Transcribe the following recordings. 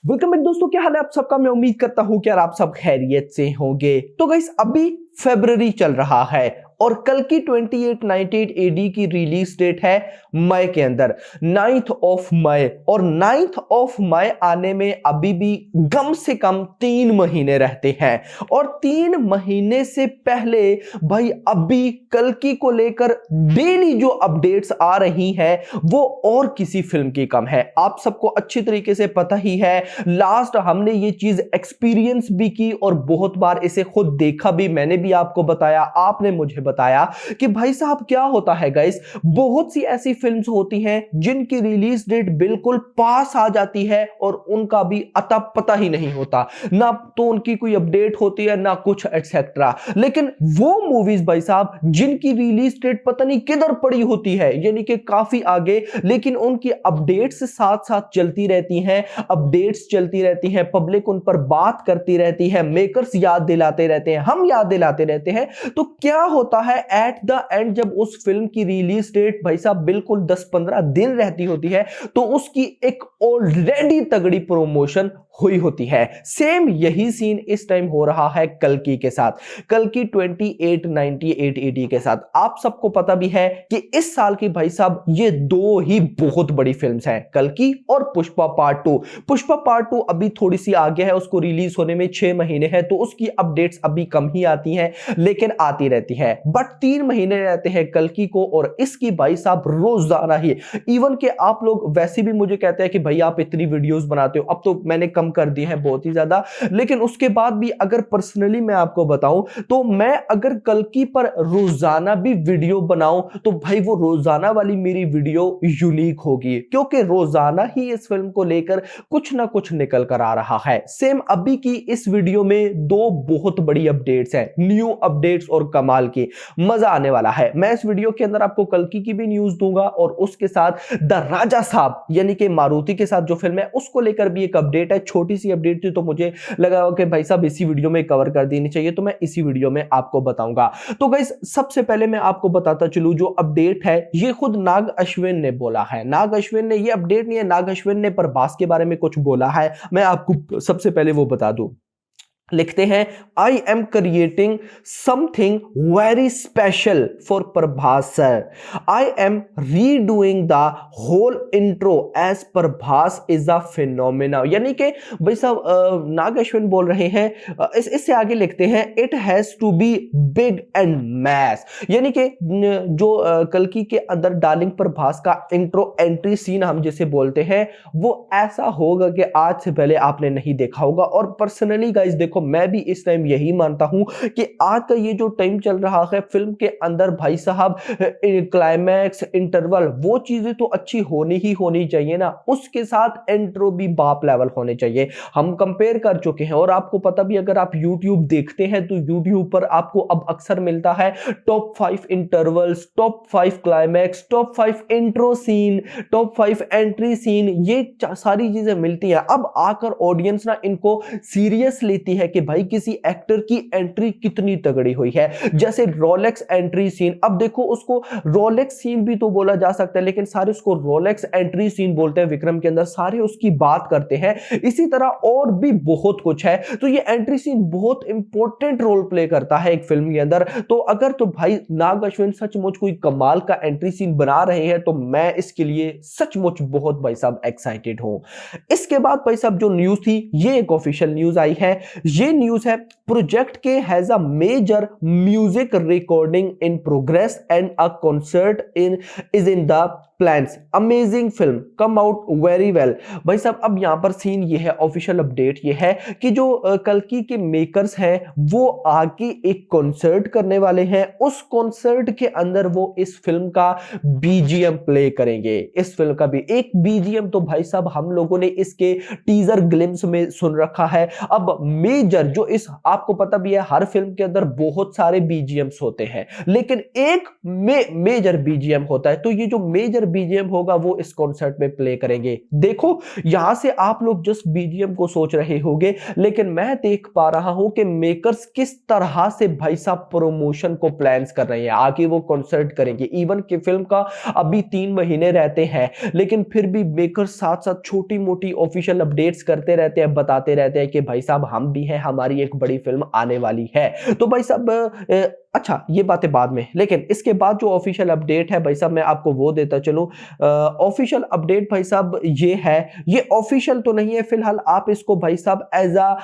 Welcome back दोस्तों, क्या हाल है आप सबका। मैं उम्मीद करता हूं कि यार आप सब खैरियत से होंगे। तो गाइस अभी फरवरी चल रहा है और कल की 2898 एडी की रिलीज डेट है मई के अंदर 9th ऑफ मई। और 9th ऑफ मई आने में अभी भी कम से कम 3 महीने रहते हैं और 3 महीने से पहले भाई अभी कल की को लेकर डेली जो अपडेट्स आ रही हैं वो और किसी फिल्म की कम है। आप सबको अच्छी तरीके से पता ही है, लास्ट हमने ये चीज एक्सपीरियंस भी की और बहुत बार इसे खुद देखा भी। मैंने भी आपको बताया, आपने मुझे बताया कि भाई साहब क्या होता है गाइस, बहुत सी ऐसी फिल्म्स होती हैं जिनकी रिलीज डेट बिल्कुल पास आ जाती है और उनका भी अता पता ही नहीं होता, ना तो उनकी कोई अपडेट होती है ना कुछ एटसेट्रा। लेकिन वो मूवीज भाई साहब जिनकी रिलीज डेट पता नहीं किधर पड़ी होती है, यानी कि काफी आगे, लेकिन उनकी अपडेट्स साथ साथ चलती रहती हैं, अपडेट्स चलती रहती हैं, पब्लिक उन पर बात करती रहती है, मेकर्स याद दिलाते रहते हैं, हम याद दिलाते रहते हैं। तो क्या होता है एट द एंड, जब उस फिल्म की रिलीज डेट भाई साहब बिल्कुल 10-15 दिन रहती होती है तो उसकी एक ऑलरेडी तगड़ी प्रमोशन हुई होती है। सेम यही सीन इस टाइम हो रहा है कल्कि के साथ, कल्कि 2898 एडी के साथ। आप सबको पता भी है कि इस साल की भाई साहब ये दो ही बहुत बड़ी फिल्म्स हैं, कल्कि और पुष्पा पार्ट 2। पुष्पा पार्ट 2 अभी थोड़ी सी आगे है, उसको रिलीज होने में 6 महीने हैं, तो उसकी अपडेट्स अभी कम ही आती हैं लेकिन आती रहती है। बट 3 महीने रहते हैं कल्कि को और इसकी भाई साहब रोजाना ही, इवन के आप लोग वैसे भी मुझे कहते हैं कि भाई आप इतनी वीडियोस बनाते हो, अब तो मैंने कम कर दिए हैं बहुत ही ज्यादा, लेकिन उसके बाद भी अगर पर्सनली मैं आपको बताऊं तो मैं अगर कल्कि पर रोजाना भी वीडियो बनाऊं तो भाई वो रोजाना वाली मेरी वीडियो यूनिक होगी, क्योंकि रोजाना ही इस फिल्म को लेकर कुछ ना कुछ निकल कर आ रहा है। सेम अभी की इस वीडियो में 2 बहुत बड़ी अपडेट्स हैं, न्यू अपडेट्स और कमाल की, मजा आने वाला है। मैं इस वीडियो के अंदर आपको कल्कि की भी न्यूज दूंगा और उसके साथ द राजा साहब यानी कि मारुति के साथ जो फिल्म है उसको लेकर भी एक अपडेट है। छोटी सी अपडेट थी तो मुझे लगा कि भाई साहब इसी वीडियो में कवर कर देनी चाहिए, तो मैं इसी वीडियो में आपको बताऊंगा। तो गाइस सबसे पहले मैं आपको बताता चलूं, जो अपडेट है ये खुद नाग अश्विन ने बोला है। नाग अश्विन ने, ये अपडेट नहीं है, नाग अश्विन ने प्रभास के बारे में कुछ बोला है, मैं आपको सबसे पहले वो बता दूं। लिखते हैं, I am creating something very special for Prabhas sir, I am redoing the whole intro as Prabhas is a phenomena. यानी कि भाई साहब नाग अश्विन बोल रहे हैं, इससे आगे लिखते हैं, it has to be big and mess. यानी कि जो कल्कि के अंदर डार्लिंग प्रभास का इंट्रो एंट्री सीन हम जिसे बोलते हैं वो ऐसा होगा कि आज से पहले आपने नहीं देखा होगा। और पर्सनली गाइस देखो, मैं भी इस टाइम यही मानता हूं कि आज का ये जो टाइम चल रहा है फिल्म के अंदर भाई साहब, क्लाइमैक्स, इंटरवल, वो चीजें तो अच्छी होनी ही होनी चाहिए ना, उसके साथ इंट्रो भी बाप लेवल होने चाहिए। हम कंपेयर कर चुके हैं और आपको पता भी, अगर आप YouTube देखते हैं तो YouTube पर आपको अब अक्सर मिलता है top 5 intervals, top 5 climax, top 5 intro scene, top 5 entry scene, ये सारी चीजें मिलती हैं। अब आकर ऑडियंस ना इनको सीरियस लेती है कि भाई किसी एक्टर की एंट्री कितनी तगड़ी हुई है। जैसे रोलेक्स एंट्री सीन, अब देखो उसको रोलेक्स सीन भी तो बोला जा सकता है लेकिन सारे उसको रोलेक्स एंट्री सीन बोलते हैं, विक्रम के अंदर सारे उसकी बात करते हैं। इसी तरह और भी बहुत कुछ है, तो ये एंट्री सीन बहुत इंपॉर्टेंट रोल प्ले करता है एक फिल्म के अंदर। तो अगर तो भाई नाग अश्विन सचमुच कोई कमाल का एंट्री सीन बना रहे हैं तो मैं इसके लिए सचमुच बहुत भाई साहब एक्साइटेड हूं। इसके बाद भाई साहब जो न्यूज थी, ये एक ऑफिशियल न्यूज आई है। ये न्यूज है, project K has a major music recording in progress and a concert is in the plans, amazing film come out very well. भाई साहब अब यहां पर सीन ये है, ऑफिशियल अपडेट ये है कि जो कल्कि के मेकर्स हैं वो आगे एक कॉन्सर्ट करने वाले हैं। उस कॉन्सर्ट के अंदर वो इस फिल्म का बीजीएम प्ले करेंगे। इस फिल्म का भी एक बीजीएम तो भाई साहब हम लोगों ने इसके टीजर ग्लिम्स में सुन रखा है। अब मेजर जो इस, आपको पता भी है हर फिल्म के अंदर बहुत सारे बीजीएम्स होते हैं लेकिन एक मेजर बीजीएम होता है, तो ये जो मेजर बीजीएम होगा वो इस कॉन्सर्ट में प्ले करेंगे। देखो यहां से आप लोग जस्ट बीजीएम को सोच रहे होंगे, लेकिन मैं देख पा रहा हूं कि मेकर्स किस तरह से भाई साहब प्रमोशन को प्लान्स कर रहे हैं, आगे वो कॉन्सर्ट करेंगे। इवन कि फिल्म का अभी 3 महीने रहते हैं, लेकिन फिर भी मेकर्स साथ साथ छोटी मोटी ऑफिशियल अपडेट्स करते रहते हैं, बताते रहते हैं कि भाई साहब हम भी हैं, हमारी एक बड़ी फिल्म आने वाली है। तो भाई साहब अच्छा ये बातें बाद में, लेकिन इसके बाद जो ऑफिशियल अपडेट है भाई साहब मैं आपको वो देता चलूं। ऑफिशियल अपडेट भाई साहब ये है, ये ऑफिशियल तो नहीं है फिलहाल, आप इसको भाई साहब एज अ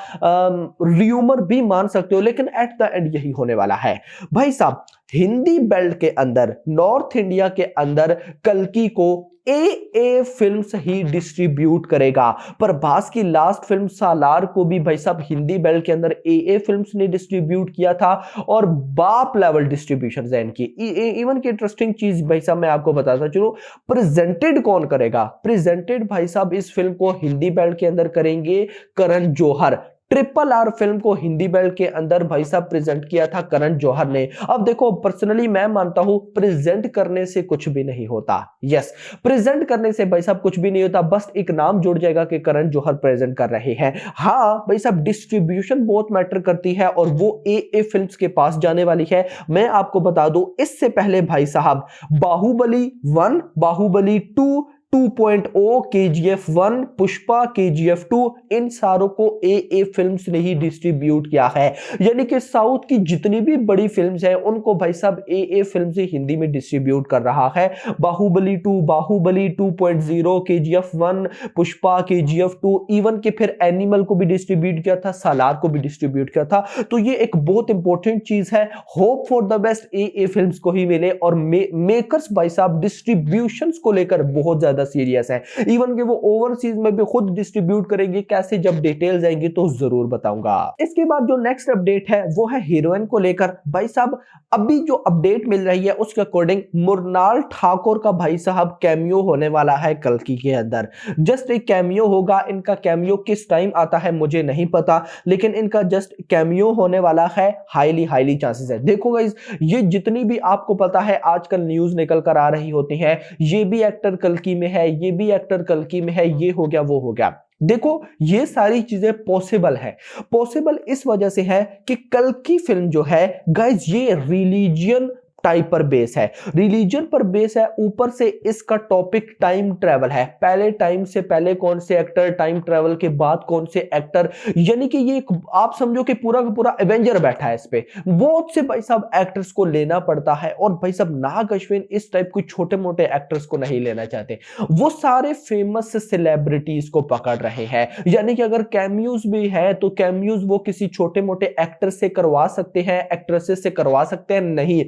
र्यूमर भी मान सकते हो, लेकिन एट द एंड यही होने वाला है भाई साहब। हिंदी बेल्ट के अंदर, नॉर्थ इंडिया के अंदर कल्कि को ए फिल्म्स ही डिस्ट्रीब्यूट करेगा। प्रभास की लास्ट फिल्म सालार को भी भाई साहब हिंदी बेल्ट के अंदर ए फिल्म्स ने डिस्ट्रीब्यूट किया था, और बाप लेवल डिस्ट्रीब्यूशन है इनकी। इवन की इंटरेस्टिंग चीज भाई साहब मैं आपको बताता चलूं, प्रेजेंटेड कौन करेगा? प्रेजेंटेड भाई साहब इस फिल्म को हिंदी बेल्ट के अंदर करेंगे करण जौहर। RRR फिल्म को हिंदी बेल्ट के अंदर भाई साहब प्रेजेंट किया था करण जौहर ने। अब देखो पर्सनली मैं मानता हूं प्रेजेंट करने से कुछ भी नहीं होता। यस, प्रेजेंट करने से भाई साहब कुछ भी नहीं होता, बस एक नाम जुड़ जाएगा कि करण जौहर प्रेजेंट कर रहे हैं। हाँ भाई साहब डिस्ट्रीब्यूशन बहुत मैटर करती है, और वो ए फिल्म्स के पास जाने वाली है। मैं आपको बता दूं इससे पहले भाई साहब बाहुबली 1, बाहुबली 2, 2.0, KGF 1, पुष्पा, KGF 2, इन सारों को ए फिल्म्स ने ही डिस्ट्रीब्यूट किया है। यानी कि साउथ की जितनी भी बड़ी फिल्म्स हैं उनको भाई साहब ए फिल्म्स ही हिंदी में डिस्ट्रीब्यूट कर रहा है। Baahubali 2, Baahubali 2.0, KGF 1, Pushpa, KGF 2, even के फिर एनिमल को भी डिस्ट्रीब्यूट किया था, सालार को भी डिस्ट्रीब्यूट किया था। तो ये एक बहुत इंपॉर्टेंट चीज है। Hope for the best A films को ही मिले, और मेकर्स भाई साहब डिस्ट्रीब्यूशंस को लेकर बहुत ज्यादा सीरियस है। इवन कि वो ओवरसीज में भी खुद डिस्ट्रीब्यूट करेंगे, कैसे जब डिटेल्स आएंगी तो जरूर बताऊंगा। इसके बाद जो नेक्स्ट अपडेट है वो है हीरोइन को लेकर। भाई साहब अभी जो अपडेट मिल रही है उसके अकॉर्डिंग मृणाल ठाकुर का भाई साहब कैमियो होने वाला है कल्कि के अंदर। जस्ट एक कैमियो होगा, इनका कैमियो किस टाइम आता है मुझे नहीं पता, लेकिन इनका जस्ट कैमियो होने वाला है। हाईली चांसेस है। देखो गाइस ये जितनी भी आपको पता है आजकल न्यूज निकल कर आ रही होती है, ये भी एक्टर कल्कि में है, ये भी एक्टर कल्कि में है, ये हो गया वो हो गया। देखो ये सारी चीजें पॉसिबल है। पॉसिबल इस वजह से है कि कल्कि फिल्म जो है गाइस ये रिलीजियन टाइप पर बेस है, रिलीजन पर बेस है। ऊपर से इसका टॉपिक टाइम ट्रेवल है। पहले टाइम से पहले कौन से एक्टर, टाइम ट्रेवल के बाद कौन से एक्टर, यानी कि ये आप समझो कि पूरा का पूरा एवेंजर बैठा है इस पे। बहुत से भाई साहब एक्टर्स को लेना पड़ता है, और भाई साहब नाग अश्विन इस टाइप के छोटे मोटे एक्टर्स को नहीं लेना चाहते, वो सारे फेमस सेलिब्रिटीज को पकड़ रहे हैं। यानी कि अगर कैमियोज भी है तो कैमियोज वो किसी छोटे मोटे एक्टर से करवा सकते हैं, एक्ट्रेसेस से करवा सकते हैं नहीं,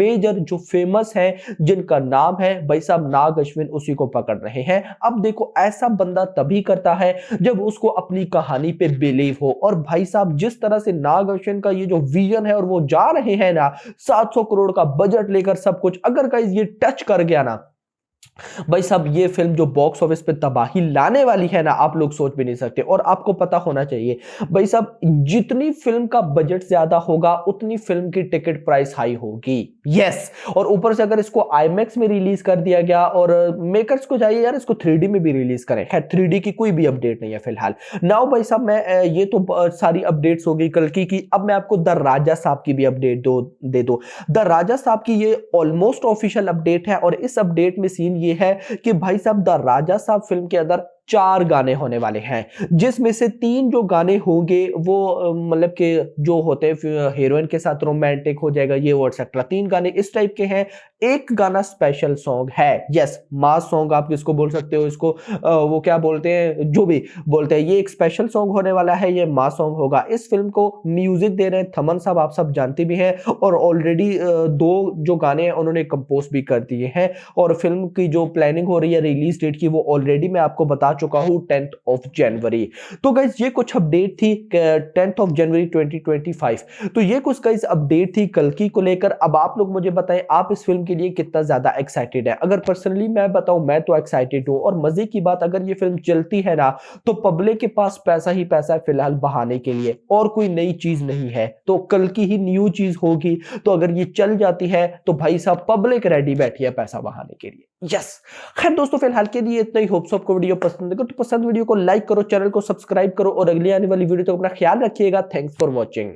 मेजर जो फेमस है जिनका नाम है भाई साहब नाग अश्विन उसी को पकड़ रहे हैं। अब देखो ऐसा बंदा तभी करता है जब उसको अपनी कहानी पे बिलीव हो, और भाई साहब जिस तरह से नाग अश्विन का ये जो विजन है, और वो जा रहे हैं ना 700 करोड़ का बजट लेकर सब कुछ, अगर गाइस ये टच कर गया ना भाई साहब ये फिल्म जो बॉक्स ऑफिस पे तबाही लाने वाली है ना आप लोग सोच भी नहीं सकते। और आपको पता होना चाहिए भाई साहब जितनी फिल्म का बजट ज्यादा होगा उतनी फिल्म की टिकट प्राइस हाई होगी। यस, और ऊपर से अगर इसको आईमैक्स में रिलीज कर दिया गया, और मेकर्स को चाहिए यार इसको 3D में भी रिलीज करें। खैर 3D की कोई भी अपडेट नहीं है फिलहाल। नाउ भाई साहब मैं ये तो सारी अपडेट्स हो गई कल्कि की। अब मैं आपको द राजा साहब की भी अपडेट दे दो। द राजा साहब की ये ऑलमोस्ट ऑफिशियल अपडेट है, और इस अपडेट में सीन ये है कि भाई साहब द राजा साहब फिल्म के अंदर 4 गाने होने वाले हैं, जिसमें से 3 जो गाने होंगे वो मतलब के जो होते हैं हीरोइन के साथ रोमांटिक हो जाएगा ये वो एक्सेट्रा। 3 गाने इस टाइप के हैं, एक गाना स्पेशल सॉन्ग है। यस, मास सॉन्ग आप किसको बोल सकते हो, इसको वो क्या बोलते हैं, जो भी बोलते हैं, ये एक स्पेशल सॉन्ग होने वाला है, ये मास सॉन्ग होगा। इस फिल्म को म्यूजिक दे रहे हैं थमन साहब, आप सब जानते भी हैं, और ऑलरेडी 2 जो गाने हैं उन्होंने कंपोज भी कर दिए हैं, और फिल्म की जो प्लानिंग हो रही है रिलीज डेट की वो ऑलरेडी मैं आपको बता चुका हूं 10th ऑफ जनवरी। तो गाइस ये कुछ अपडेट थी 10th ऑफ जनवरी 2025। तो ये कुछ गाइस अपडेट थी कल्कि को लेकर। अब आप लोग मुझे बताएं आप इस फिल्म के लिए कितना ज्यादा एक्साइटेड है। अगर पर्सनली मैं बताऊं मैं तो एक्साइटेड हूं, और मजे की बात अगर ये फिल्म चलती है ना तो पब्लिक के पास पैसा ही पैसा है फिलहाल बहाने के लिए, और कोई नई चीज नहीं है। तो कल्कि ही न्यू चीज होगी। तो अगर ये चल जाती है तो भाई साहब पब्लिक रेडी बैठी है पैसा बहाने के लिए। यस, खैर दोस्तों फिलहाल के लिए इतना ही। होप्स आपको वीडियो पसंद है तो पसंद वीडियो को लाइक करो, चैनल को सब्सक्राइब करो, और अगली आने वाली वीडियो तक अपना ख्याल रखिएगा। Thanks for watching.